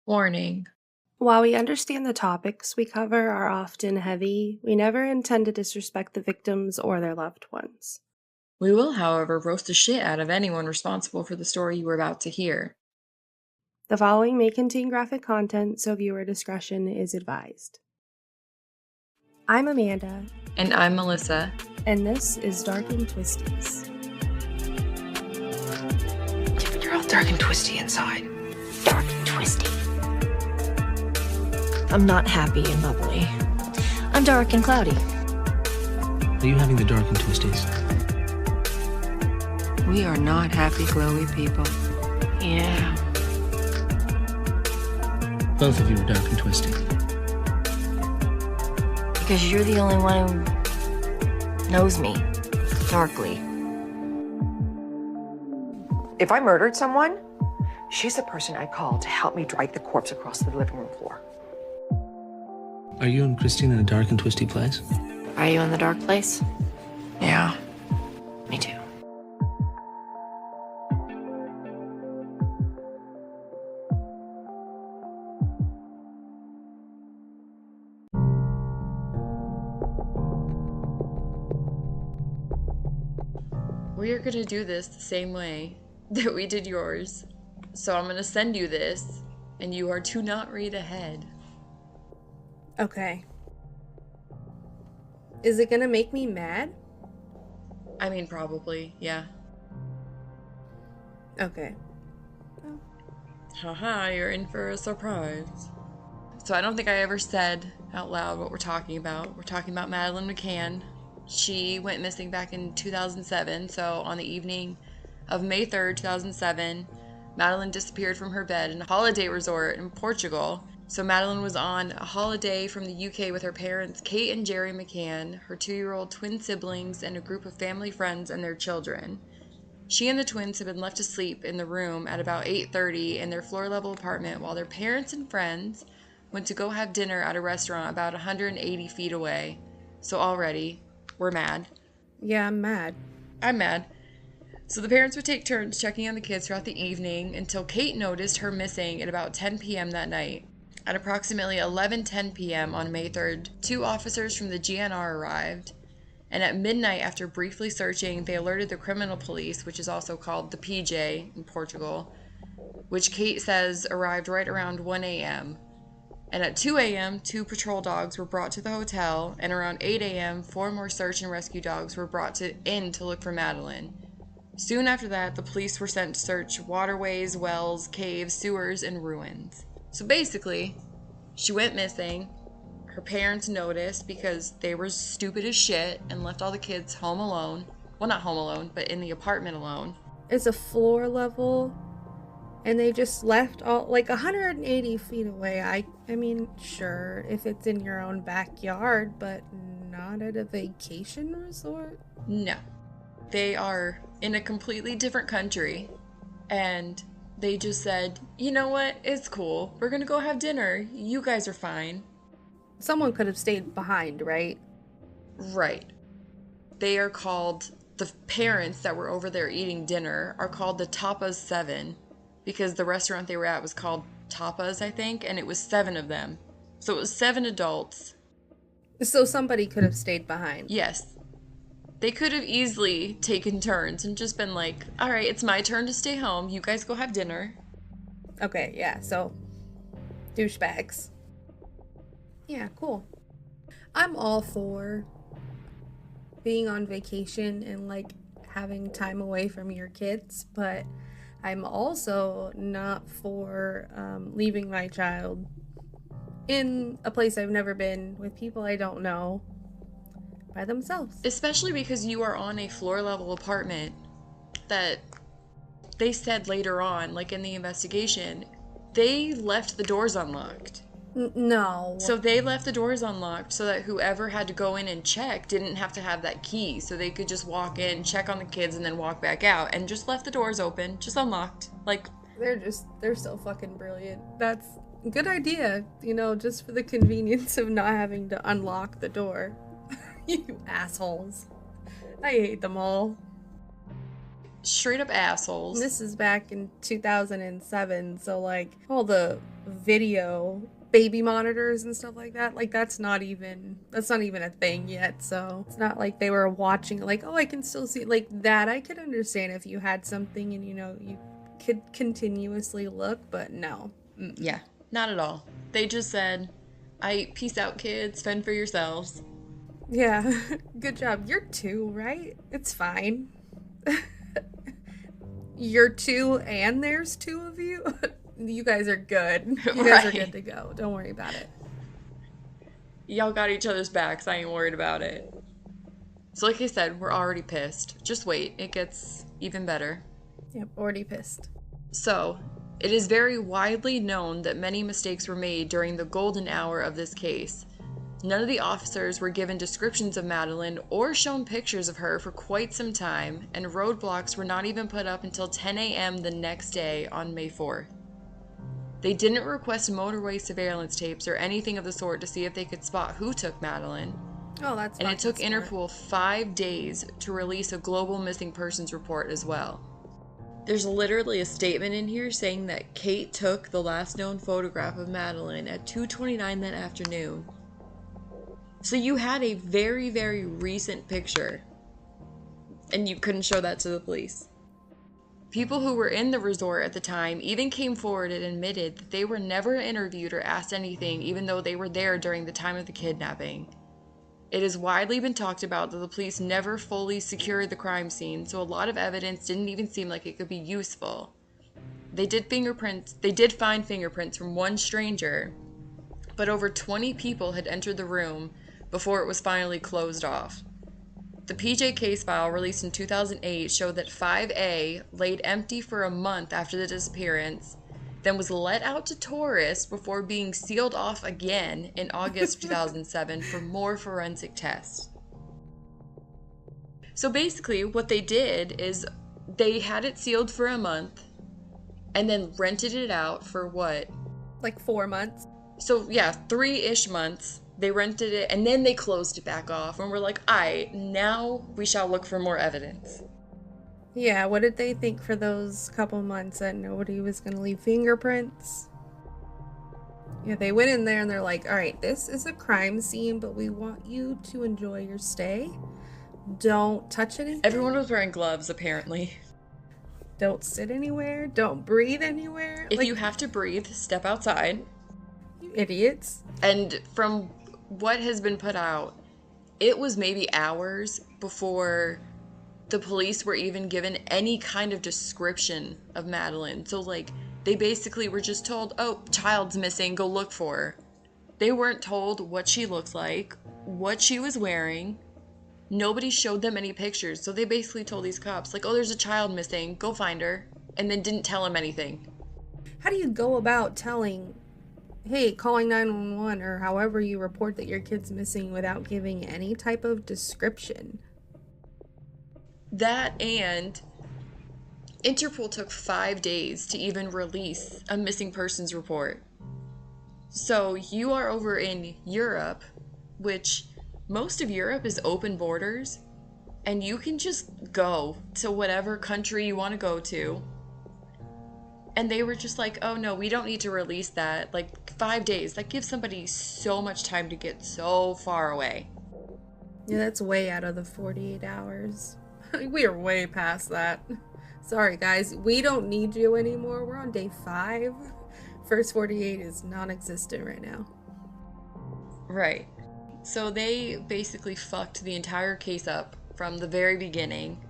Warning. While we understand the topics we cover are often heavy, we never intend to disrespect the victims or their loved ones. We will, however, roast the shit out of anyone responsible for the story you are about to hear. The following may contain graphic content, so viewer discretion is advised. I'm Amanda. And I'm Milissa. And this is Dark and Twisties. Yeah, but you're all dark and twisty inside. Dark and twisty. I'm not happy and bubbly. I'm dark and cloudy. Are you having the dark and twisties? We are not happy, glowy people. Yeah. Both of you are dark and twisty. Because you're the only one who knows me darkly. If I murdered someone, she's the person I'd call to help me drag the corpse across the living room floor. Are you and Christine in a dark and twisty place? Are you in the dark place? Yeah. Me too. We are going to do this the same way that we did yours. So I'm going to send you this, and you are to not read ahead. Okay. Is it gonna make me mad? I mean, probably, yeah. Okay. Haha, you're in for a surprise. So I don't think I ever said out loud what we're talking about. We're talking about Madeleine McCann. She went missing back in 2007, so on the evening of May 3rd, 2007, Madeleine disappeared from her bed in a holiday resort in Portugal. So Madeleine was on a holiday from the UK with her parents, Kate and Jerry McCann, her 2-year-old twin siblings, and a group of family friends and their children. She and the twins had been left asleep in the room at about 8:30 in their floor-level apartment while their parents and friends went to go have dinner at a restaurant about 180 feet away. So already, we're mad. Yeah, I'm mad. I'm mad. So the parents would take turns checking on the kids throughout the evening until Kate noticed her missing at about 10 p.m. that night. At approximately 11:10 p.m. on May 3rd, 2 officers from the GNR arrived, and at midnight, after briefly searching, they alerted the criminal police, which is also called the PJ in Portugal, which Kate says arrived right around 1 a.m. And at 2 a.m., 2 patrol dogs were brought to the hotel, and around 8 a.m., 4 more search and rescue dogs were brought in to look for Madeleine. Soon after that, the police were sent to search waterways, wells, caves, sewers, and ruins. So basically, she went missing. Her parents noticed because they were stupid as shit and left all the kids home alone. Well, not home alone, but in the apartment alone. It's a floor level, and they just left all, 180 feet away. I mean, sure, if it's in your own backyard, but not at a vacation resort? No. They are in a completely different country, and they just said, you know what, it's cool. We're gonna go have dinner. You guys are fine. Someone could have stayed behind, right? Right. They are called, the parents that were over there eating dinner are called the Tapas 7, because the restaurant they were at was called Tapas, I think, and it was 7 of them. So it was 7 adults. So somebody could have stayed behind. Yes. They could have easily taken turns and just been like, all right, it's my turn to stay home. You guys go have dinner. Okay, yeah, so douchebags. Yeah, cool. I'm all for being on vacation and having time away from your kids, but I'm also not for leaving my child in a place I've never been with people I don't know by themselves. Especially because you are on a floor-level apartment that they said later on, in the investigation, they left the doors unlocked. No. So they left the doors unlocked so that whoever had to go in and check didn't have to have that key. So they could just walk in, check on the kids, and then walk back out. And just left the doors open, just unlocked. They're so fucking brilliant. That's a good idea, just for the convenience of not having to unlock the door. You assholes. I hate them all. Straight up assholes. This is back in 2007, so like all the video baby monitors and stuff like that, like that's not even a thing yet. So it's not like they were watching like, oh, I can still see like that. I could understand if you had something and you could continuously look, but no. Yeah, not at all. They just said, peace out, kids, fend for yourselves. Yeah. Good job. You're 2, right? It's fine. You're 2 and there's 2 of you. You guys are good. You guys are good to go. Don't worry about it. Y'all got each other's backs. I ain't worried about it. So like I said, we're already pissed. Just wait. It gets even better. Yep, already pissed. So, it is very widely known that many mistakes were made during the golden hour of this case. None of the officers were given descriptions of Madeleine or shown pictures of her for quite some time, and roadblocks were not even put up until 10 a.m. the next day on May 4th. They didn't request motorway surveillance tapes or anything of the sort to see if they could spot who took Madeleine. Oh, that's and it took Interpol 5 days to release a global missing persons report as well. There's literally a statement in here saying that Kate took the last known photograph of Madeleine at 2:29 that afternoon. So you had a very, very recent picture, and you couldn't show that to the police. People who were in the resort at the time even came forward and admitted that they were never interviewed or asked anything, even though they were there during the time of the kidnapping. It has widely been talked about that the police never fully secured the crime scene, so a lot of evidence didn't even seem like it could be useful. They did find fingerprints from one stranger, but over 20 people had entered the room before it was finally closed off. The PJ case file released in 2008 showed that 5A laid empty for a month after the disappearance, then was let out to tourists before being sealed off again in August 2007 for more forensic tests. So basically what they did is they had it sealed for a month and then rented it out for what? Like 4 months. So yeah, 3-ish months. They rented it and then they closed it back off and were like, now we shall look for more evidence. Yeah, what did they think for those couple months that nobody was going to leave fingerprints? Yeah, they went in there and they're like, all right, this is a crime scene, but we want you to enjoy your stay. Don't touch anything. Everyone was wearing gloves, apparently. Don't sit anywhere. Don't breathe anywhere. If you have to breathe, step outside. You idiots. And from what has been put out, it was maybe hours before the police were even given any kind of description of Madeleine. So, like, they basically were just told, oh, child's missing, go look for her. They weren't told what she looks like, what she was wearing. Nobody showed them any pictures. So they basically told these cops, like, oh, there's a child missing, go find her. And then didn't tell them anything. How do you go about telling, hey, calling 911 or however you report that your kid's missing without giving any type of description? That and Interpol took 5 days to even release a missing persons report. So you are over in Europe, which most of Europe is open borders, and you can just go to whatever country you want to go to. And they were just like, oh no, we don't need to release that. Like 5 days, that gives somebody so much time to get so far away. Yeah, that's way out of the 48 hours. We are way past that. Sorry guys, we don't need you anymore. We're on day 5. First 48 is non-existent right now. Right. So they basically fucked the entire case up from the very beginning.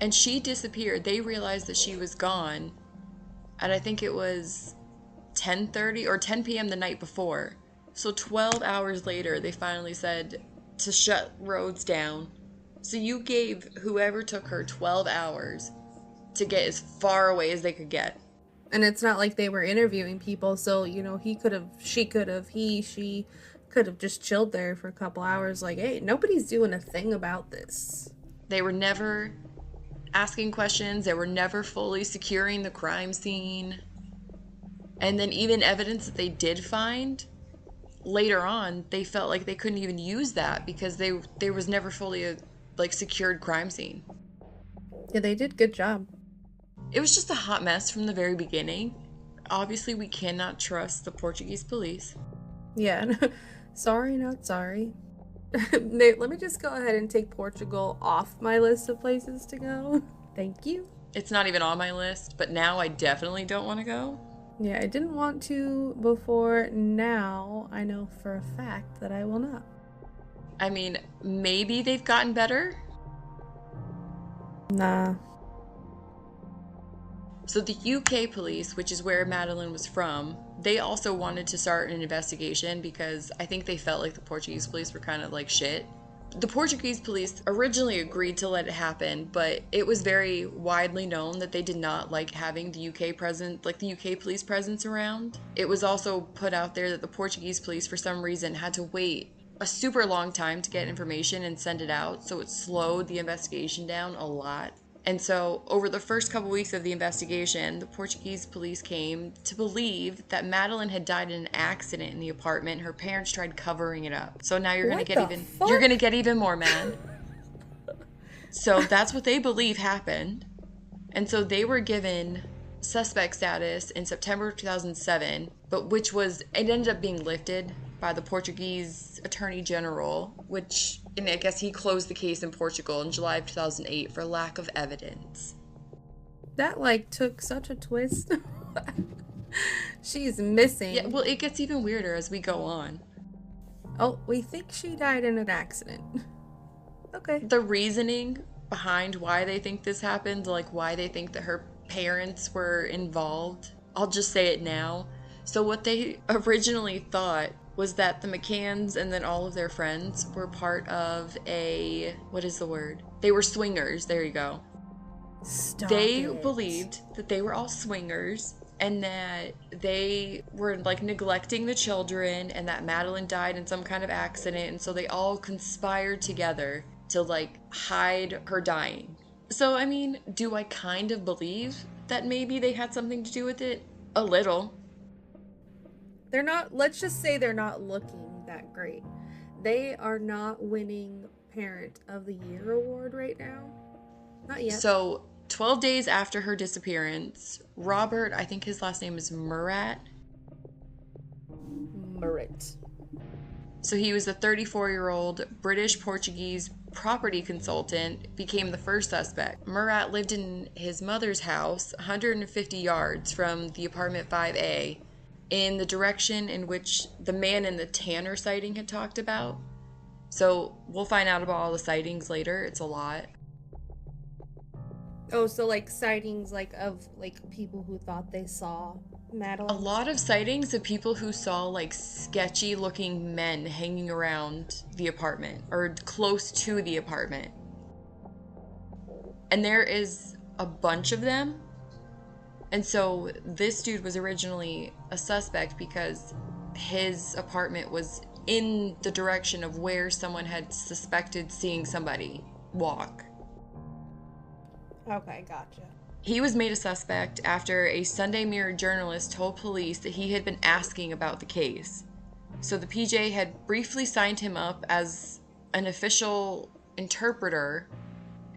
And she disappeared. They realized that she was gone at, I think it was 10:30 or 10 p.m. the night before. So 12 hours later, they finally said to shut roads down. So you gave whoever took her 12 hours to get as far away as they could get. And it's not like they were interviewing people, so, she could have just chilled there for a couple hours like, hey, nobody's doing a thing about this. They were never asking questions. They were never fully securing the crime scene. And then even evidence that they did find, later on, they felt like they couldn't even use that because there was never fully a secured crime scene. Yeah, they did good job. It was just a hot mess from the very beginning. Obviously, we cannot trust the Portuguese police. Yeah, sorry, not sorry. Nate, let me just go ahead and take Portugal off my list of places to go. Thank you. It's not even on my list, but now I definitely don't want to go. Yeah, I didn't want to before. Now I know for a fact that I will not. I mean, maybe they've gotten better. Nah. So the UK police, which is where Madeleine was from, they also wanted to start an investigation because I think they felt like the Portuguese police were kind of like shit. The Portuguese police originally agreed to let it happen, but it was very widely known that they did not like having the UK police presence around. It was also put out there that the Portuguese police, for some reason, had to wait a super long time to get information and send it out, so it slowed the investigation down a lot. And so, over the first couple weeks of the investigation, the Portuguese police came to believe that Madeleine had died in an accident in the apartment. Her parents tried covering it up. So now you're gonna get even more mad. So that's what they believe happened. And so they were given suspect status in September of 2007, but it ended up being lifted by the Portuguese Attorney General, and I guess he closed the case in Portugal in July of 2008 for lack of evidence. That, took such a twist. She's missing. Yeah, well, it gets even weirder as we go on. Oh, we think she died in an accident. Okay. The reasoning behind why they think this happened, why they think that her parents were involved, I'll just say it now. So what they originally thought was that the McCanns and then all of their friends were part of what is the word? They were swingers, there you go. They believed that they were all swingers and that they were neglecting the children and that Madeleine died in some kind of accident, and so they all conspired together to hide her dying. So, I mean, do I kind of believe that maybe they had something to do with it? A little. Let's just say they're not looking that great. They are not winning Parent of the Year award right now. Not yet. So, 12 days after her disappearance, Robert, I think his last name is Murat. So he was a 34-year-old British-Portuguese property consultant, became the first suspect. Murat lived in his mother's house, 150 yards from the apartment 5A, in the direction in which the man in the Tanner sighting had talked about. So we'll find out about all the sightings later. It's a lot. Oh, so sightings of people who thought they saw Madeleine? A lot of sightings of people who saw sketchy looking men hanging around the apartment or close to the apartment. And there is a bunch of them. And so this dude was originally a suspect because his apartment was in the direction of where someone had suspected seeing somebody walk. Okay, gotcha. He was made a suspect after a Sunday Mirror journalist told police that he had been asking about the case. So the PJ had briefly signed him up as an official interpreter,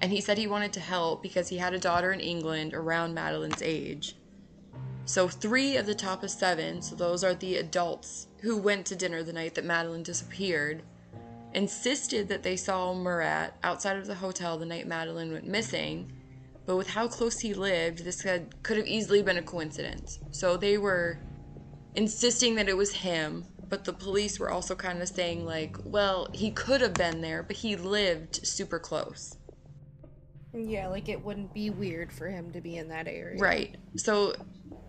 and he said he wanted to help because he had a daughter in England around Madeleine's age. So 3 of the top of 7, so those are the adults who went to dinner the night that Madeleine disappeared, insisted that they saw Murat outside of the hotel the night Madeleine went missing, but with how close he lived, this could have easily been a coincidence. So they were insisting that it was him, but the police were also kind of saying well, he could have been there, but he lived super close. Yeah, it wouldn't be weird for him to be in that area. Right. So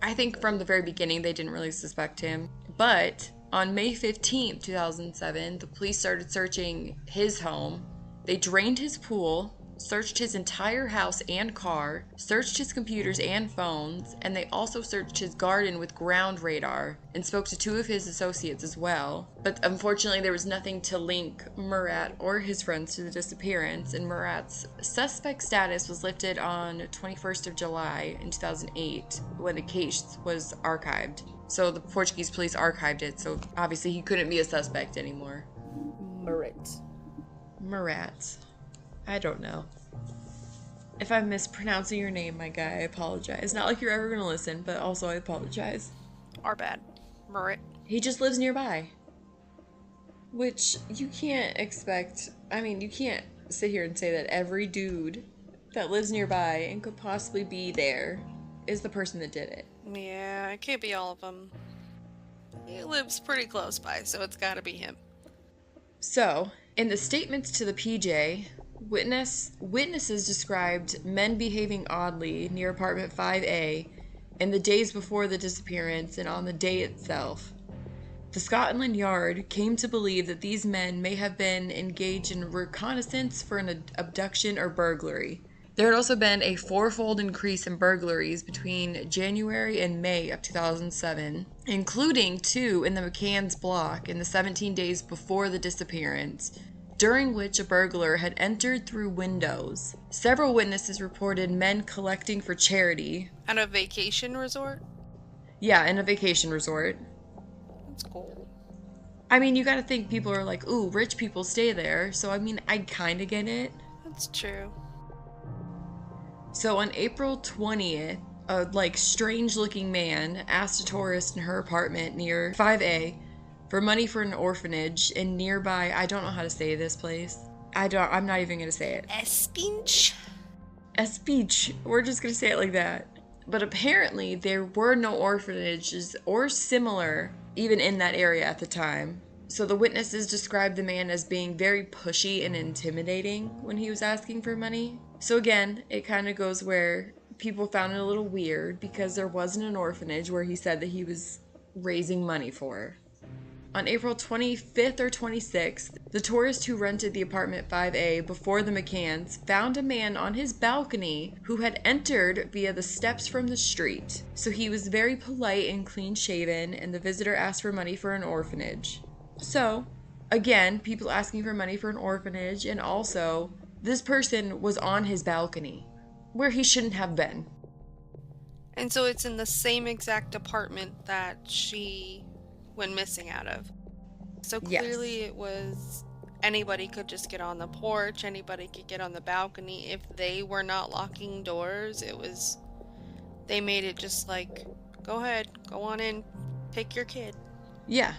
I think from the very beginning they didn't really suspect him. But on May 15th, 2007, the police started searching his home. They drained his pool, searched his entire house and car, searched his computers and phones, and they also searched his garden with ground radar and spoke to 2 of his associates as well. But unfortunately, there was nothing to link Murat or his friends to the disappearance, and Murat's suspect status was lifted on 21st of July in 2008 when the case was archived. So the Portuguese police archived it, so obviously he couldn't be a suspect anymore. Murat. I don't know. If I'm mispronouncing your name, my guy, I apologize. Not like you're ever gonna listen, but also I apologize. Our bad. Merritt. He just lives nearby. Which you can't expect. I mean, you can't sit here and say that every dude that lives nearby and could possibly be there is the person that did it. Yeah, it can't be all of them. He lives pretty close by, so it's gotta be him. So, in the statements to the PJ, witnesses described men behaving oddly near apartment 5A in the days before the disappearance and on the day itself. The Scotland Yard came to believe that these men may have been engaged in reconnaissance for an abduction or burglary. There had also been a fourfold increase in burglaries between January and May of 2007, including 2 in the McCann's block in the 17 days before the disappearance, during which a burglar had entered through windows. Several witnesses reported men collecting for charity. At a vacation resort? Yeah, in a vacation resort. That's cool. I mean, you gotta think people are like, ooh, rich people stay there, so I mean, I kinda get it. That's true. So on April 20th, a strange-looking man asked a tourist in her apartment near 5A for money for an orphanage in nearby, I don't know how to say this place. I'm not even gonna say it. Espinch? Espinch. We're just gonna say it like that. But apparently there were no orphanages or similar even in that area at the time. So the witnesses described the man as being very pushy and intimidating when he was asking for money. So again, it kind of goes where people found it a little weird because there wasn't an orphanage where he said that he was raising money for. On April 25th or 26th, the tourist who rented the apartment 5A before the McCanns found a man on his balcony who had entered via the steps from the street. So he was very polite and clean-shaven, and the visitor asked for money for an orphanage. So, again, people asking for money for an orphanage, and also, this person was on his balcony, where he shouldn't have been. And so it's in the same exact apartment that she went missing out of. So clearly Yes. it was anybody could just get on the porch, anybody could get on the balcony. If they were not locking doors, they made it just like, go ahead, go on in, pick your kid. Yeah.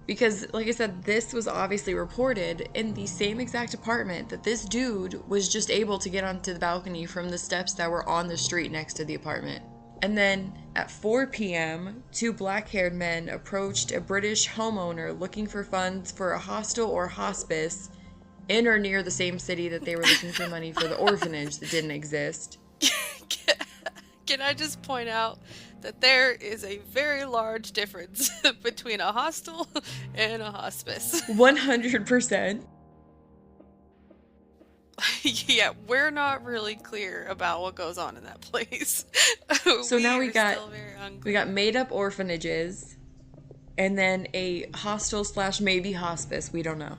Because, like I said, this was obviously reported in the same exact apartment that this dude was just able to get onto the balcony from the steps that were on the street next to the apartment. And then at 4 p.m., 2 black-haired men approached a British homeowner looking for funds for a hostel or hospice in or near the same city that they were looking for money for the orphanage that didn't exist. Can I just point out that there is a very large difference between a hostel and a hospice? 100%. Yeah, we're not really clear about what goes on in that place. So now we are got still very unclear. made up orphanages and then a hostel / maybe hospice, we don't know.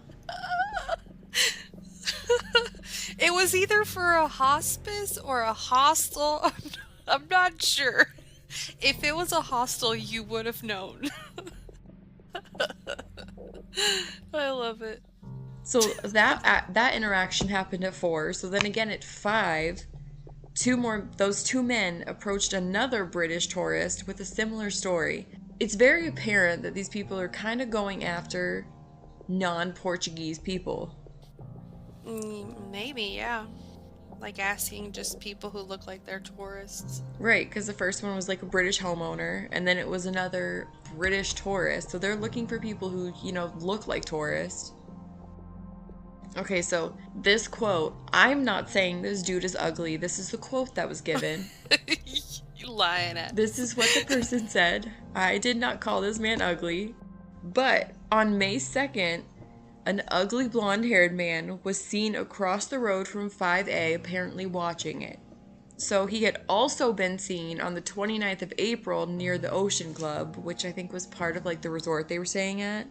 It was either for a hospice or a hostel. I'm not sure. If it was a hostel, you would have known. I love it. So that interaction happened at 4. So then again at 5, those 2 men approached another British tourist with a similar story. It's very apparent that these people are kind of going after non-Portuguese people. Maybe, yeah. Like asking just people who look like they're tourists. Right, because the first one was like a British homeowner, and then it was another British tourist. So they're looking for people who, look like tourists. Okay, so this quote, I'm not saying this dude is ugly. This is the quote that was given. You lying at. This is what the person said. I did not call this man ugly. But on May 2nd, an ugly blonde-haired man was seen across the road from 5A, apparently watching it. So he had also been seen on the 29th of April near the Ocean Club, which I think was part of the resort they were staying at.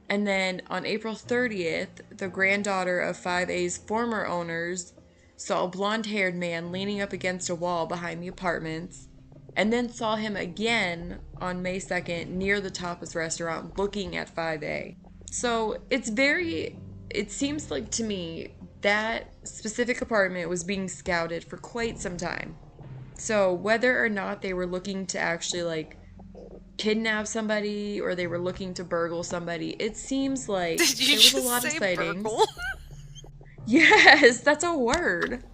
And then on April 30th, the granddaughter of 5A's former owners saw a blonde-haired man leaning up against a wall behind the apartments, and then saw him again on May 2nd near the Tapas restaurant looking at 5A. So it seems like to me that specific apartment was being scouted for quite some time. So whether or not they were looking to actually, like, kidnap somebody or they were looking to burgle somebody, it seems like Did you there was just a lot of say sightings. burgle? Yes, that's a word.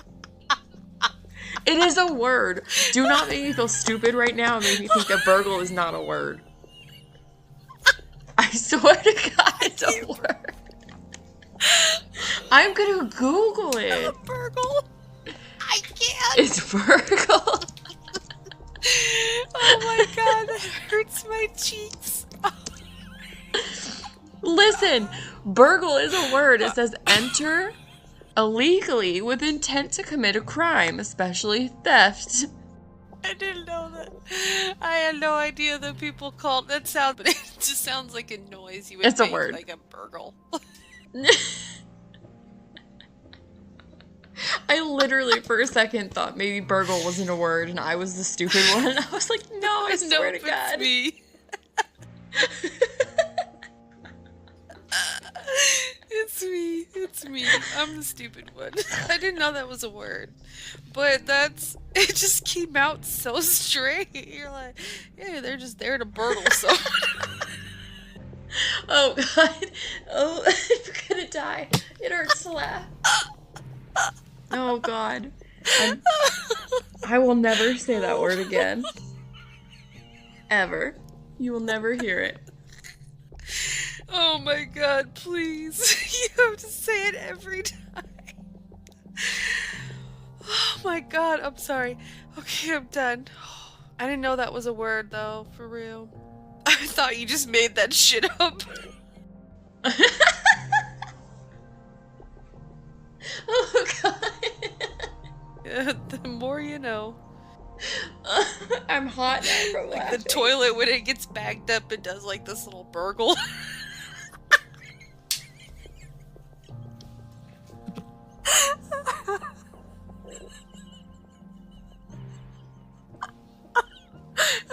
It is a word. Do not make me feel stupid right now and make me think that burgle is not a word. I swear to God, it's a word. I'm gonna Google it. Burgle? I can't. It's burgle. Oh my God, that hurts my cheeks. Listen, burgle is a word. It says enter illegally with intent to commit a crime, especially theft. I didn't know that. I had no idea that people called that sound, but it just sounds like a noise you would It's a make, word. like a burgle. I literally for a second thought maybe burgle wasn't a word and I was the stupid one. I was like, no, I swear to God. It's me. It's me. I'm the stupid one. I didn't know that was a word. But it just came out so straight. You're like, yeah, they're just there to burgle someone. Oh God. Oh, I'm gonna die. It hurts to laugh. Oh God. I will never say that word again. Ever. You will never hear it. Oh my God, please. You have to say it every time. Oh my God, I'm sorry. Okay, I'm done. I didn't know that was a word though, for real. I thought you just made that shit up. Oh God. Yeah, the more you know. I'm hot now from Like laughing. the toilet when it gets bagged up, it does like this little burgle.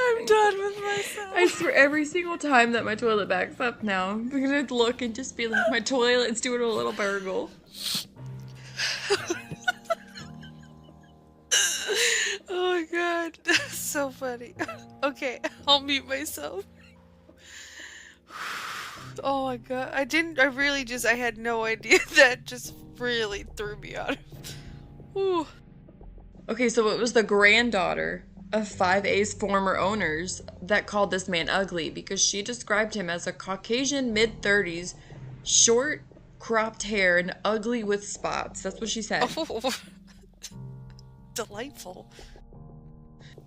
I'm done with myself. I swear every single time that my toilet backs up now, I'm gonna look and just be like, my toilet's doing a little burgle. Oh my God, that's so funny. Okay, I'll mute myself. Oh my God, I had no idea. That just really threw me out. Whew. Okay, so it was the granddaughter of 5A's former owners that called this man ugly because she described him as a Caucasian mid-30s, short, cropped hair, and ugly with spots. That's what she said. Oh, delightful.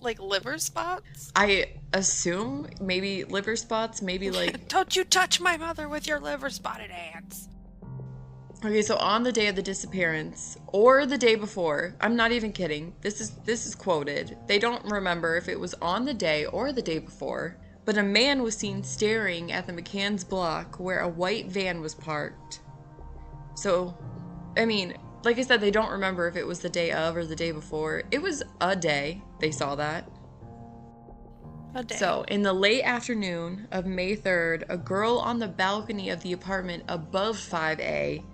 Like liver spots? I assume maybe liver spots, maybe like... Don't you touch my mother with your liver spotted hands. Okay, so on the day of the disappearance, or the day before, I'm not even kidding, this is quoted. They don't remember if it was on the day or the day before, but a man was seen staring at the McCann's block where a white van was parked. So, I mean, like I said, they don't remember if it was the day of or the day before. It was a day they saw that. A day. So, in the late afternoon of May 3rd, a girl on the balcony of the apartment above 5A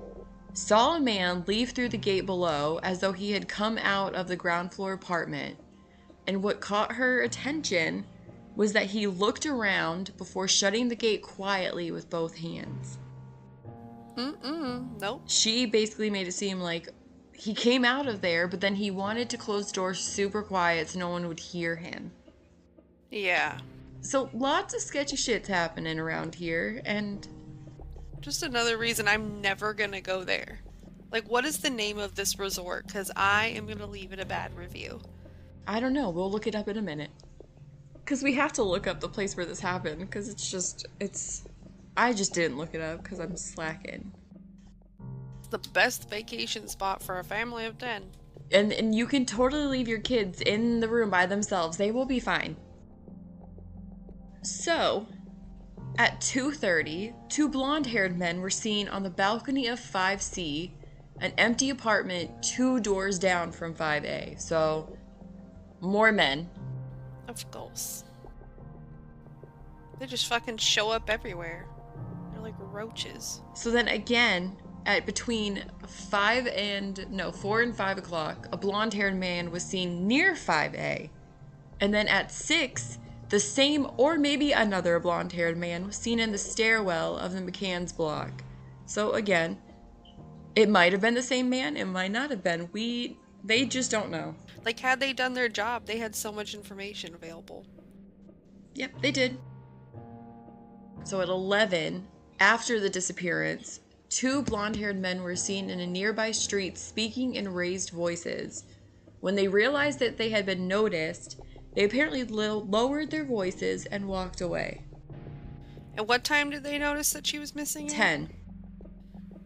saw a man leave through the gate below as though he had come out of the ground floor apartment. And what caught her attention was that he looked around before shutting the gate quietly with both hands. Nope. She basically made it seem like he came out of there, but then he wanted to close the door super quiet so no one would hear him. Yeah. So lots of sketchy shit's happening around here, and... Just another reason I'm never gonna go there. Like, what is the name of this resort? Because I am gonna leave it a bad review. I don't know. We'll look it up in a minute. Because we have to look up the place where this happened, because I just didn't look it up because I'm slacking. It's the best vacation spot for a family of 10. And you can totally leave your kids in the room by themselves. They will be fine. So, at 2:30, two blonde-haired men were seen on the balcony of 5C, an empty apartment 2 doors down from 5A. So, more men. Of course. They just fucking show up everywhere. They're like roaches. So then again, At between 4 and 5 o'clock, a blonde-haired man was seen near 5A. And then at 6, the same or maybe another blonde-haired man was seen in the stairwell of the McCann's block. So again, it might have been the same man, it might not have been. They just don't know. Like, had they done their job, they had so much information available. Yep, they did. So at 11, after the disappearance, 2 blonde-haired men were seen in a nearby street speaking in raised voices. When they realized that they had been noticed, they apparently lowered their voices and walked away. At what time did they notice that she was missing? 10.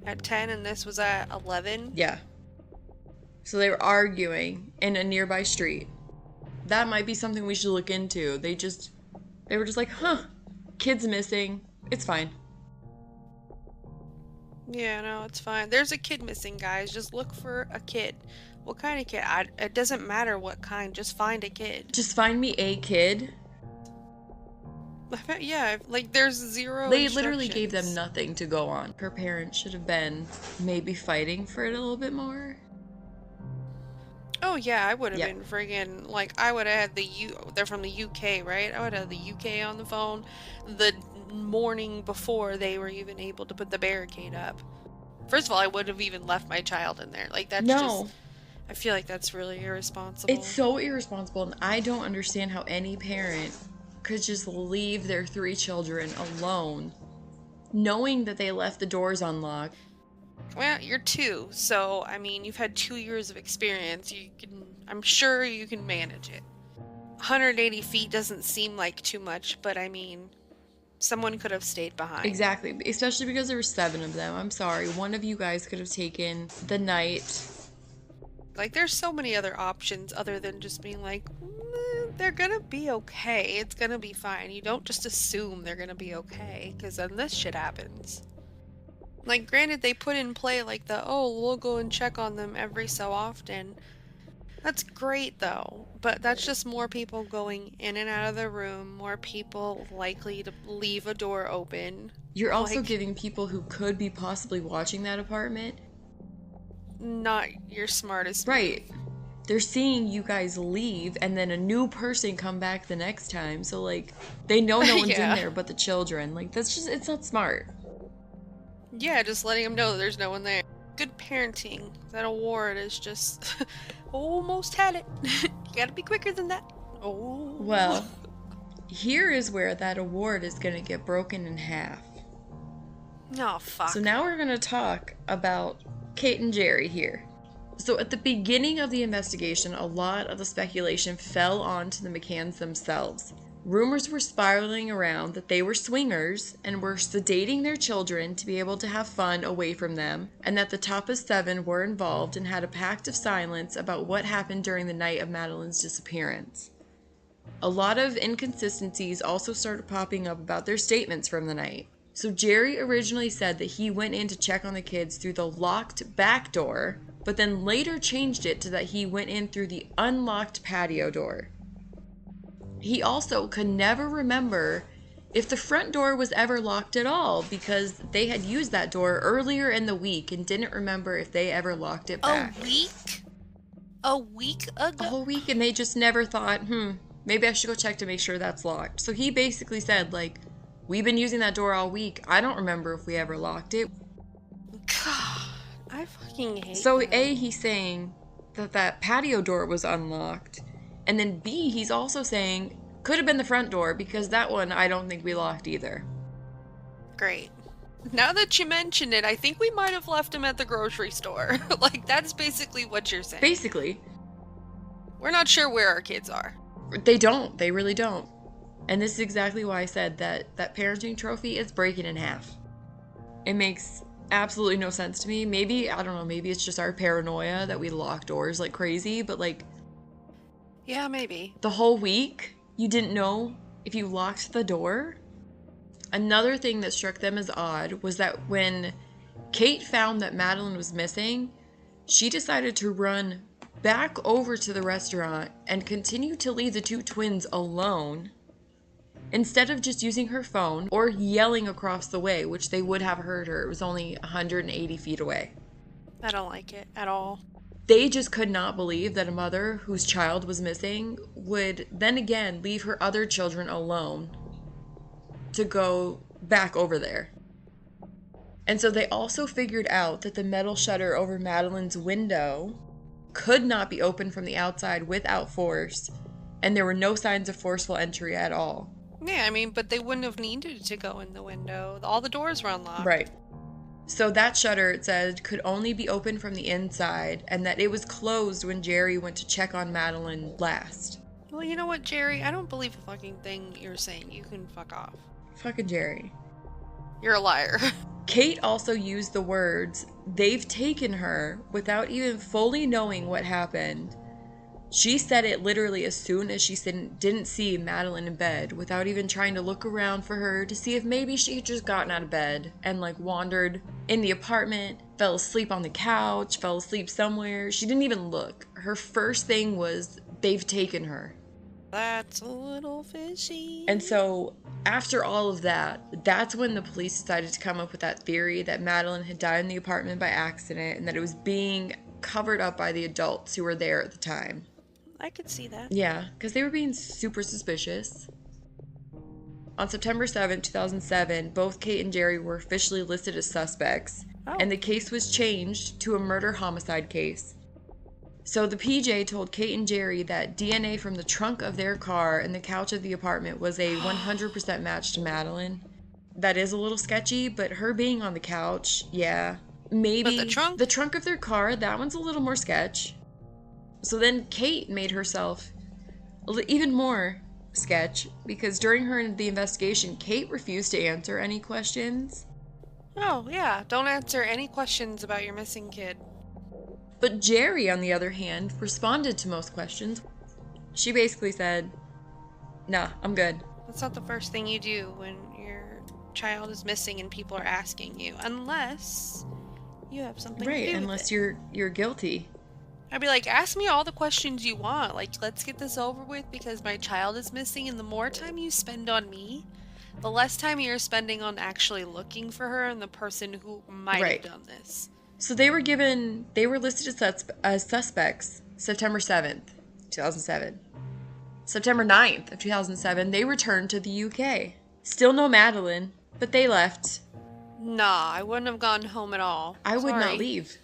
At 10, and this was at 11? Yeah. So they were arguing in a nearby street. That might be something we should look into. They were just like, kid's missing. It's fine. Yeah, no, it's fine. There's a kid missing, guys. Just look for a kid. What kind of kid? It doesn't matter what kind. Just find a kid. Just find me a kid. Yeah, like there's zero They literally gave them instructions. nothing to go on. Her parents should have been maybe fighting for it a little bit more. Oh yeah, I would have Yeah. been friggin' like I would have had they're from the UK, right? I would have had the UK on the phone the morning before they were even able to put the barricade up. First of all, I would have even left my child in there. Like that's just I feel like that's really irresponsible. It's so irresponsible, and I don't understand how any parent could just leave their 3 children alone, knowing that they left the doors unlocked. Well, you're 2, so I mean, you've had 2 years of experience. I'm sure you can manage it. 180 feet doesn't seem like too much, but I mean, someone could have stayed behind. Exactly, especially because there were 7 of them. I'm sorry, one of you guys could have taken the night. Like, there's so many other options other than just being like, they're gonna be okay. It's gonna be fine. You don't just assume they're gonna be okay, because then this shit happens. Like, granted, they put in play like we'll go and check on them every so often. That's great, though. But that's just more people going in and out of the room, more people likely to leave a door open. You're also giving people who could be possibly watching that apartment. Not your smartest Right. They're seeing you guys leave and then a new person come back the next time. So, like, they know no one's Yeah. in there but the children. Like, it's not smart. Yeah, just letting them know there's no one there. Good parenting. That award is just almost had it. You gotta be quicker than that. Oh. Well, here is where that award is going to get broken in half. No, fuck. So now we're going to talk about Kate and Jerry here. So at the beginning of the investigation, a lot of the speculation fell onto the McCanns themselves. Rumors were spiraling around that they were swingers and were sedating their children to be able to have fun away from them, and that the top of 7 were involved and had a pact of silence about what happened during the night of Madeleine's disappearance. A lot of inconsistencies also started popping up about their statements from the night. So Jerry originally said that he went in to check on the kids through the locked back door, but then later changed it to that he went in through the unlocked patio door. He also could never remember if the front door was ever locked at all because they had used that door earlier in the week and didn't remember if they ever locked it back. A week? A week ago? A whole week, and they just never thought, maybe I should go check to make sure that's locked. So he basically said, like, we've been using that door all week. I don't remember if we ever locked it. God, I fucking hate So that. A, he's saying that patio door was unlocked. And then B, he's also saying, could have been the front door because that one I don't think we locked either. Great. Now that you mention it, I think we might have left him at the grocery store. Like, that's basically what you're saying. Basically. We're not sure where our kids are. They don't. They really don't. And this is exactly why I said that parenting trophy is breaking in half. It makes absolutely no sense to me. Maybe, I don't know, maybe it's just our paranoia that we lock doors like crazy, but like... Yeah, maybe. The whole week, you didn't know if you locked the door? Another thing that struck them as odd was that when Kate found that Madeleine was missing, she decided to run back over to the restaurant and continue to leave the 2 twins alone Instead of just using her phone or yelling across the way, which they would have heard her, it was only 180 feet away. I don't like it at all. They just could not believe that a mother whose child was missing would then again leave her other children alone to go back over there. And so they also figured out that the metal shutter over Madeleine's window could not be opened from the outside without force, and there were no signs of forceful entry at all. Yeah, I mean, but they wouldn't have needed to go in the window. All the doors were unlocked. Right. So that shutter, it said, could only be opened from the inside, and that it was closed when Jerry went to check on Madeleine last. Well, you know what, Jerry? I don't believe a fucking thing you're saying. You can fuck off. Fucking Jerry. You're a liar. Kate also used the words, "they've taken her," without even fully knowing what happened. She said it literally as soon as she didn't see Madeleine in bed, without even trying to look around for her to see if maybe she had just gotten out of bed and like wandered in the apartment, fell asleep on the couch, fell asleep somewhere. She didn't even look. Her first thing was, "they've taken her." That's a little fishy. And so after all of that, that's when the police decided to come up with that theory that Madeleine had died in the apartment by accident and that it was being covered up by the adults who were there at the time. I could see that. Yeah, because they were being super suspicious. On September 7, 2007, both Kate and Jerry were officially listed as suspects, and the case was changed to a murder-homicide case. So the PJ told Kate and Jerry that DNA from the trunk of their car and the couch of the apartment was a 100% match to Madeleine. That is a little sketchy, but her being on the couch, yeah. Maybe But the trunk of their car, that one's a little more sketch. So then Kate made herself even more sketch because during the investigation, Kate refused to answer any questions. Oh, yeah. Don't answer any questions about your missing kid. But Jerry, on the other hand, responded to most questions. She basically said, "Nah, I'm good." That's not the first thing you do when your child is missing and people are asking you, unless you have something to Right, do with unless it. you're guilty. I'd be like, ask me all the questions you want. Like, let's get this over with because my child is missing, and the more time you spend on me, the less time you're spending on actually looking for her and the person who might Right. have done this. So they were listed as suspects September 7th, 2007. September 9th of 2007, they returned to the UK. Still no Madeleine, but they left. Nah, I wouldn't have gone home at all. I would not Sorry. leave.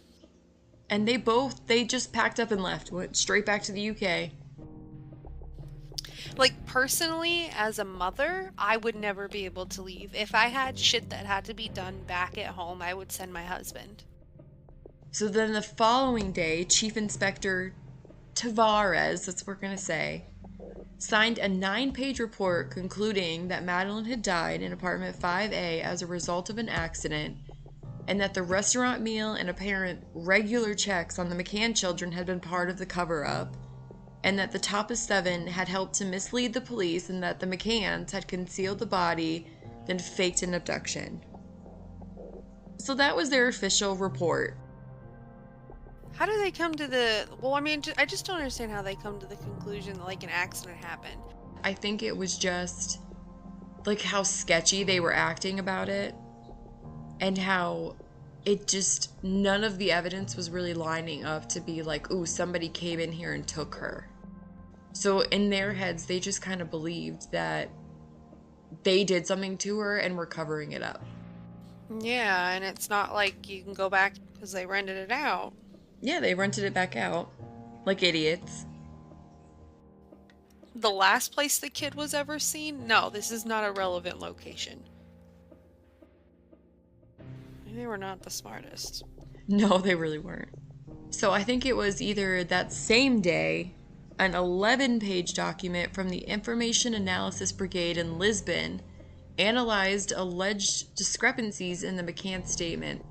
And they just packed up and left, went straight back to the UK. Like, personally, as a mother, I would never be able to leave. If I had shit that had to be done back at home, I would send my husband. So then the following day, Chief Inspector Tavares, that's what we're going to say, signed a 9-page report concluding that Madeleine had died in apartment 5A as a result of an accident, and that the restaurant meal and apparent regular checks on the McCann children had been part of the cover-up, and that the top of 7 had helped to mislead the police, and that the McCanns had concealed the body, then faked an abduction. So that was their official report. How do they come to the... Well, I mean, I just don't understand how they come to the conclusion that, like, an accident happened. I think it was just, like, how sketchy they were acting about it. And how it just, none of the evidence was really lining up to be like, ooh, somebody came in here and took her. So in their heads, they just kind of believed that they did something to her and were covering it up. Yeah, and it's not like you can go back because they rented it out. Yeah, they rented it back out. Like idiots. The last place the kid was ever seen? No, this is not a relevant location. They were not the smartest. No, they really weren't. So I think it was either that same day, an 11-page document from the Information Analysis Brigade in Lisbon analyzed alleged discrepancies in the McCann statement.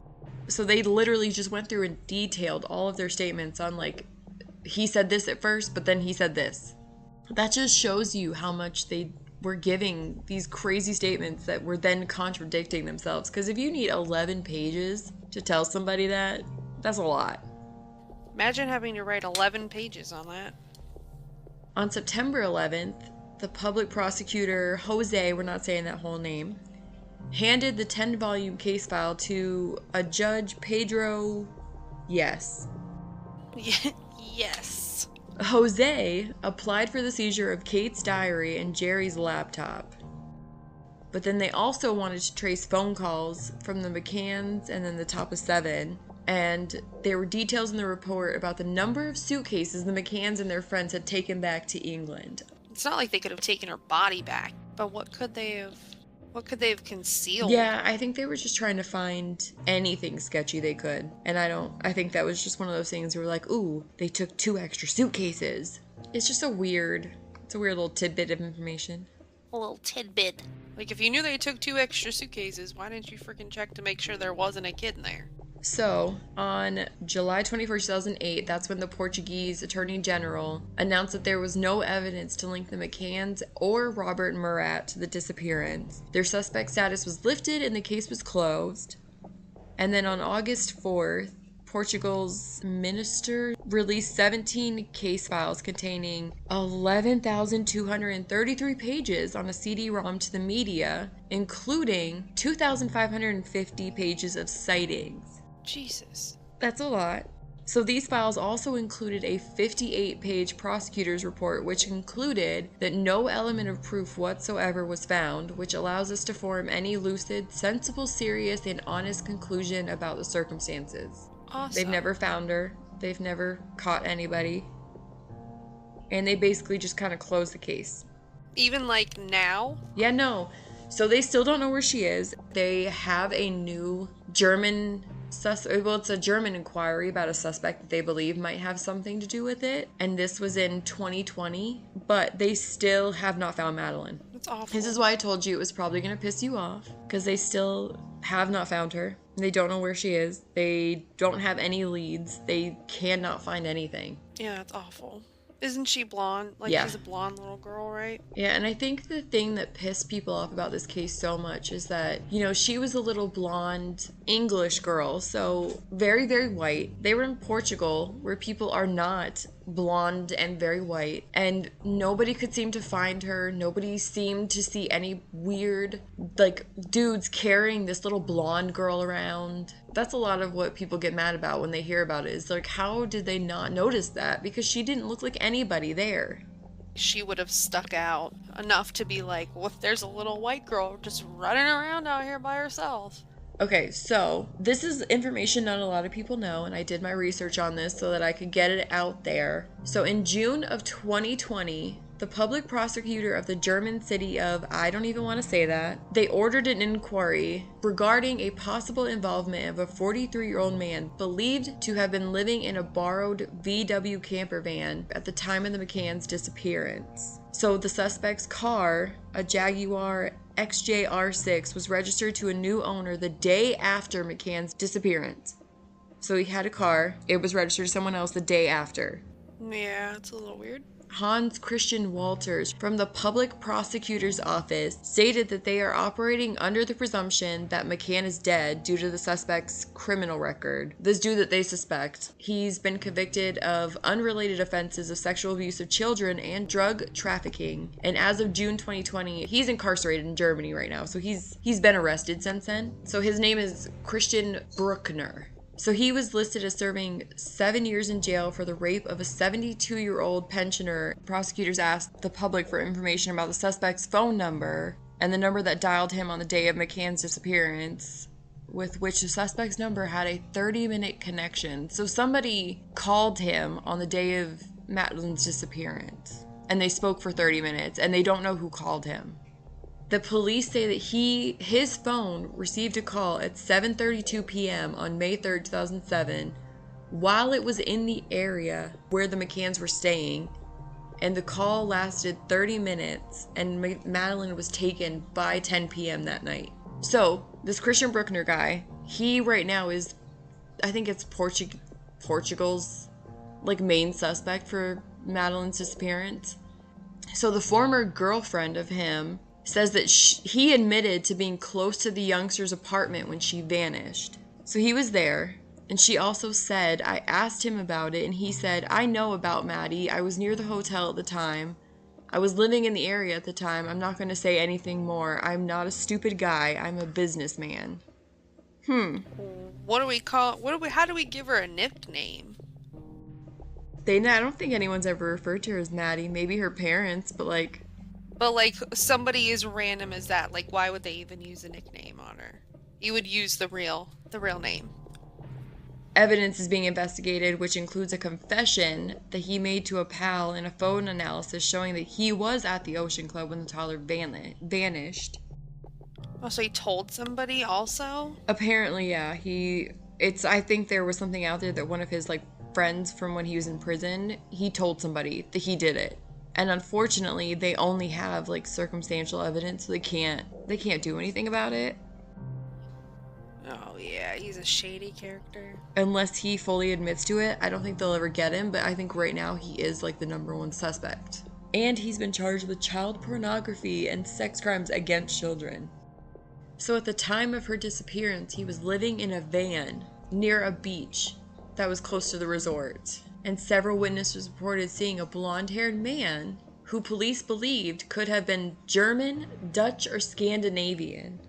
So they literally just went through and detailed all of their statements on, like, he said this at first, but then he said this. That just shows you how much they were giving these crazy statements that were then contradicting themselves. Because if you need 11 pages to tell somebody that, that's a lot. Imagine having to write 11 pages on that. On September 11th, the public prosecutor, Jose, we're not saying that whole name, handed the 10-volume case file to a judge, Pedro. Yes. Yes. Jose applied for the seizure of Kate's diary and Jerry's laptop. But then they also wanted to trace phone calls from the McCanns and then the top of 7. And there were details in the report about the number of suitcases the McCanns and their friends had taken back to England. It's not like they could have taken her body back, but what could they have concealed? Yeah, I think they were just trying to find anything sketchy they could. And I think that was just one of those things where like, ooh, they took 2 extra suitcases. It's just it's a weird little tidbit of information. A little tidbit. Like, if you knew they took 2 extra suitcases, why didn't you freaking check to make sure there wasn't a kid in there? So, on July 21st, 2008, that's when the Portuguese Attorney General announced that there was no evidence to link the McCanns or Robert Murat to the disappearance. Their suspect status was lifted and the case was closed. And then on August 4th, Portugal's minister released 17 case files containing 11,233 pages on a CD-ROM to the media, including 2,550 pages of sightings. Jesus. That's a lot. So these files also included a 58-page prosecutor's report, which concluded that no element of proof whatsoever was found, which allows us to form any lucid, sensible, serious, and honest conclusion about the circumstances. Awesome. They've never found her. They've never caught anybody. And they basically just kind of closed the case. Even like now? Yeah, no. So they still don't know where she is. They have a new German it's a German inquiry about a suspect that they believe might have something to do with it. And this was in 2020, but they still have not found Madeleine. That's awful. This is why I told you it was probably going to piss you off, because they still have not found her. They don't know where she is. They don't have any leads. They cannot find anything. Yeah, that's awful. Isn't she blonde? Like, Yeah. she's a blonde little girl, right? Yeah, and I think the thing that pissed people off about this case so much is that, she was a little blonde English girl, so very, very white. They were in Portugal, where people are not blonde and very white, and nobody could seem to find her. Nobody seemed to see any weird, dudes carrying this little blonde girl around. That's a lot of what people get mad about when they hear about it, is how did they not notice that? Because she didn't look like anybody there. She would have stuck out enough to be like, well, if there's a little white girl just running around out here by herself. Okay, so this is information not a lot of people know, and I did my research on this so that I could get it out there. So in June of 2020, the public prosecutor of the German city of, I don't even want to say that, they ordered an inquiry regarding a possible involvement of a 43-year-old man believed to have been living in a borrowed VW camper van at the time of the McCann's disappearance. So the suspect's car, a Jaguar XJR6, was registered to a new owner the day after McCann's disappearance. So he had a car, it was registered to someone else the day after. Yeah, it's a little weird. Hans Christian Walters from the public prosecutor's office stated that they are operating under the presumption that McCann is dead due to the suspect's criminal record. This dude that they suspect, he's been convicted of unrelated offenses of sexual abuse of children and drug trafficking. And as of June 2020, he's incarcerated in Germany right now. So he's been arrested since then. So his name is Christian Bruckner. So he was listed as serving 7 years in jail for the rape of a 72-year-old pensioner. Prosecutors asked the public for information about the suspect's phone number and the number that dialed him on the day of McCann's disappearance, with which the suspect's number had a 30-minute connection. So somebody called him on the day of Madeleine's disappearance, and they spoke for 30 minutes, and they don't know who called him. The police say that his phone received a call at 7:32 p.m. on May 3rd, 2007, while it was in the area where the McCanns were staying, and the call lasted 30 minutes, and Madeleine was taken by 10 p.m. that night. So, this Christian Bruckner guy, he right now is, I think it's Portugal's, main suspect for Madeleine's disappearance. So the former girlfriend of him says that he admitted to being close to the youngster's apartment when she vanished. So he was there, and she also said, I asked him about it, and he said, I know about Maddie. I was near the hotel at the time. I was living in the area at the time. I'm not going to say anything more. I'm not a stupid guy. I'm a businessman. What do we call? How do we give her a nickname? I don't think anyone's ever referred to her as Maddie. Maybe her parents, but like... But like somebody as random as that, like why would they even use a nickname on her? You would use the real name. Evidence is being investigated, which includes a confession that he made to a pal and a phone analysis showing that he was at the Ocean Club when the toddler vanished. Oh, so he told somebody also? Apparently, yeah. I think there was something out there that one of his, like, friends from when he was in prison, he told somebody that he did it. And unfortunately, they only have, like, circumstantial evidence, so they can't do anything about it. Oh, yeah, he's a shady character. Unless he fully admits to it, I don't think they'll ever get him, but I think right now he is, like, the number one suspect. And he's been charged with child pornography and sex crimes against children. So at the time of her disappearance, he was living in a van near a beach that was close to the resort. And several witnesses reported seeing a blonde-haired man who police believed could have been German, Dutch, or Scandinavian.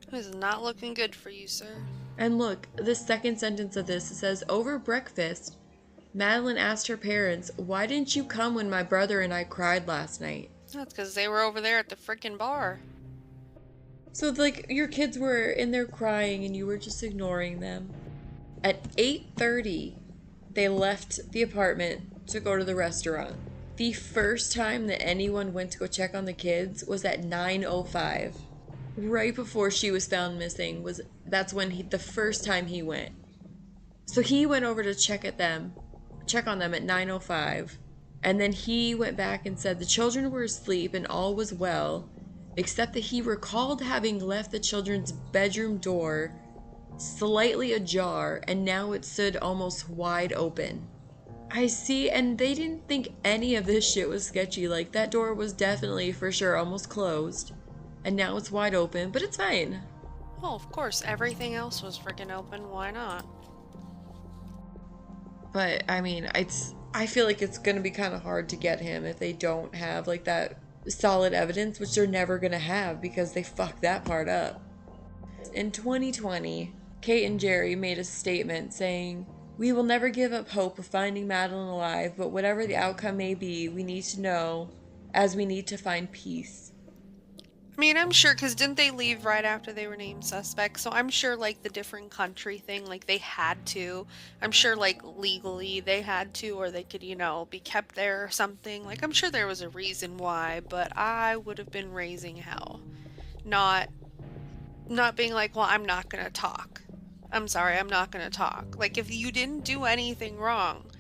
It is not looking good for you, sir. And look, the second sentence of this, it says, over breakfast, Madeleine asked her parents, why didn't you come when my brother and I cried last night? That's because they were over there at the frickin' bar. So, like, your kids were in there crying and you were just ignoring them. At 8:30, they left the apartment to go to the restaurant. The first time that anyone went to go check on the kids was at 9:05. Right before she was found missing, that's when the first time he went. So he went over to check on them at 9:05, and then he went back and said the children were asleep and all was well, except that he recalled having left the children's bedroom door slightly ajar, and now it stood almost wide open. I see, and they didn't think any of this shit was sketchy. Like, that door was definitely, for sure, almost closed. And now it's wide open, but it's fine. Well, of course, everything else was freaking open. Why not? But, I mean, I feel like it's going to be kind of hard to get him if they don't have, like, that solid evidence, which they're never going to have because they fucked that part up. In 2020, Kate and Jerry made a statement saying, we will never give up hope of finding Madeleine alive, but whatever the outcome may be, we need to know, as we need to find peace. I mean, I'm sure, because didn't they leave right after they were named suspects? So I'm sure, like, the different country thing, like, they had to. I'm sure, like, legally they had to, or they could, be kept there or something. Like, I'm sure there was a reason why, but I would have been raising hell. Not being like, well, I'm not gonna talk. I'm sorry, I'm not gonna talk. Like, if you didn't do anything wrong,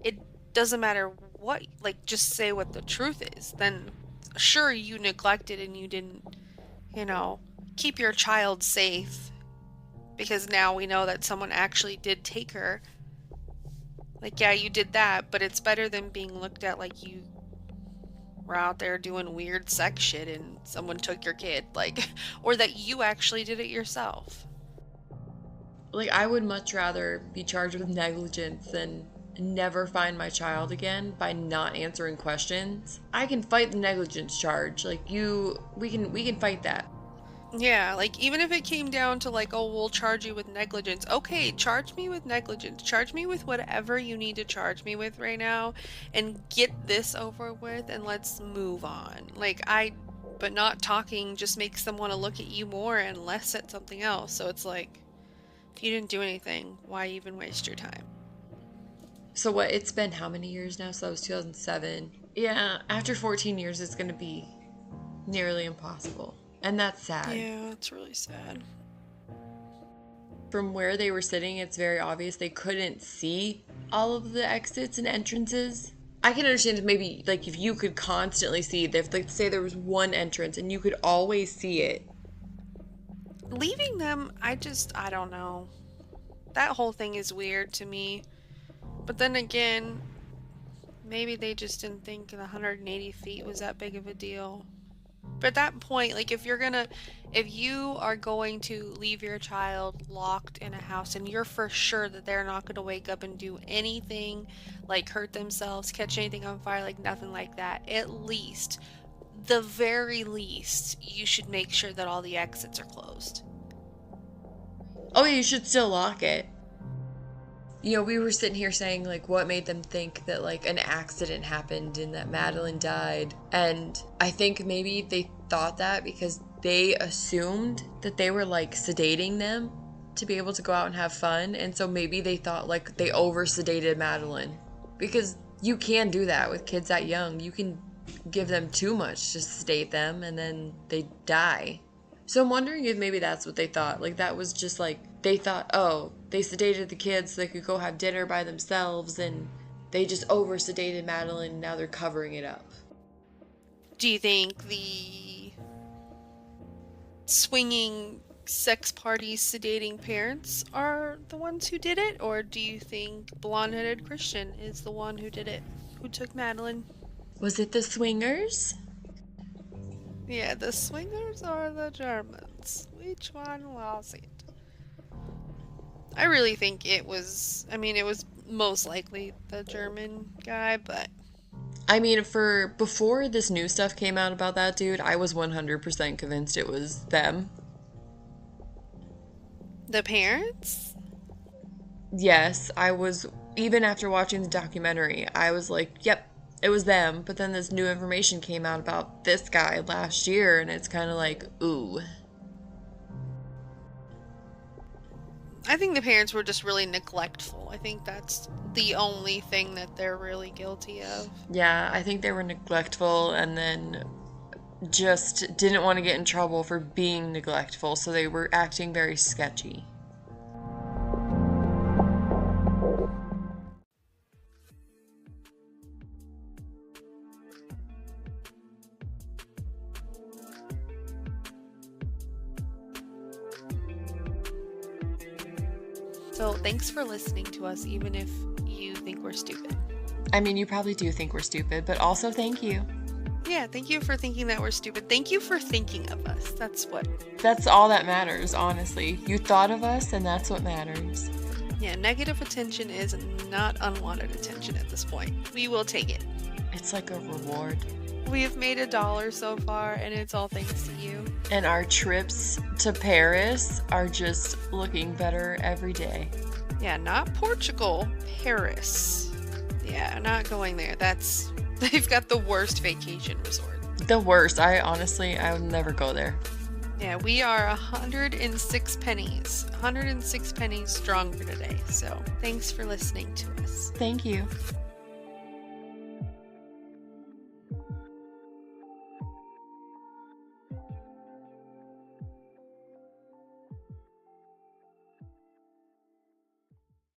it doesn't matter what, like, just say what the truth is. Then sure, you neglected and you didn't, keep your child safe, because now we know that someone actually did take her. Like, yeah, you did that, but it's better than being looked at like you were out there doing weird sex shit and someone took your kid, like, or that you actually did it yourself. Like, I would much rather be charged with negligence than never find my child again by not answering questions. I can fight the negligence charge. Like, we can fight that. Yeah, like, even if it came down to, like, oh, we'll charge you with negligence. Okay, charge me with negligence. Charge me with whatever you need to charge me with right now and get this over with and let's move on. Like, but not talking just makes them want to look at you more and less at something else. So it's like, if you didn't do anything, why even waste your time? So it's been how many years now? So that was 2007. Yeah, after 14 years, it's going to be nearly impossible. And that's sad. Yeah, it's really sad. From where they were sitting, it's very obvious they couldn't see all of the exits and entrances. I can understand if maybe, like, if you could constantly see, if, like, say there was one entrance and you could always see it. Leaving them, I don't know. That whole thing is weird to me. But then again, maybe they just didn't think the 180 feet was that big of a deal. But at that point, like, if you are going to leave your child locked in a house and you're for sure that they're not going to wake up and do anything, like hurt themselves, catch anything on fire, like nothing like that, at least, the very least, you should make sure that all the exits are closed. Oh, you should still lock it. You know, we were sitting here saying, like, what made them think that, like, an accident happened and that Madeleine died. And I think maybe they thought that because they assumed that they were, like, sedating them to be able to go out and have fun. And so maybe they thought, like, they over-sedated Madeleine. Because you can do that with kids that young. You can give them too much to sedate them and then they die. So I'm wondering if maybe that's what they thought. Like, that was just, like, they thought, oh, they sedated the kids so they could go have dinner by themselves, and they just over-sedated Madeleine, and now they're covering it up. Do you think the swinging sex party sedating parents are the ones who did it? Or do you think blonde-headed Christian is the one who did it, who took Madeleine? Was it the swingers? Yeah, the swingers or the Germans? Which one was it? I really think it was most likely the German guy, but... I mean, before this new stuff came out about that dude, I was 100% convinced it was them. The parents? Yes, I was, even after watching the documentary, I was like, yep, it was them. But then this new information came out about this guy last year, and it's kind of like, ooh. I think the parents were just really neglectful. I think that's the only thing that they're really guilty of. Yeah, I think they were neglectful and then just didn't want to get in trouble for being neglectful, so they were acting very sketchy. So thanks for listening to us, even if you think we're stupid. I mean, you probably do think we're stupid, but also thank you. Yeah, thank you for thinking that we're stupid. Thank you for thinking of us. That's all that matters, honestly. You thought of us, and that's what matters. Yeah, negative attention is not unwanted attention at this point. We will take it. It's like a reward. We have made $1 so far, and it's all thanks to you. And our trips to Paris are just looking better every day. Yeah, not Portugal, Paris. Yeah, not going there. They've got the worst vacation resort. The worst. I would never go there. Yeah, we are 106 pennies. 106 pennies stronger today. So thanks for listening to us. Thank you.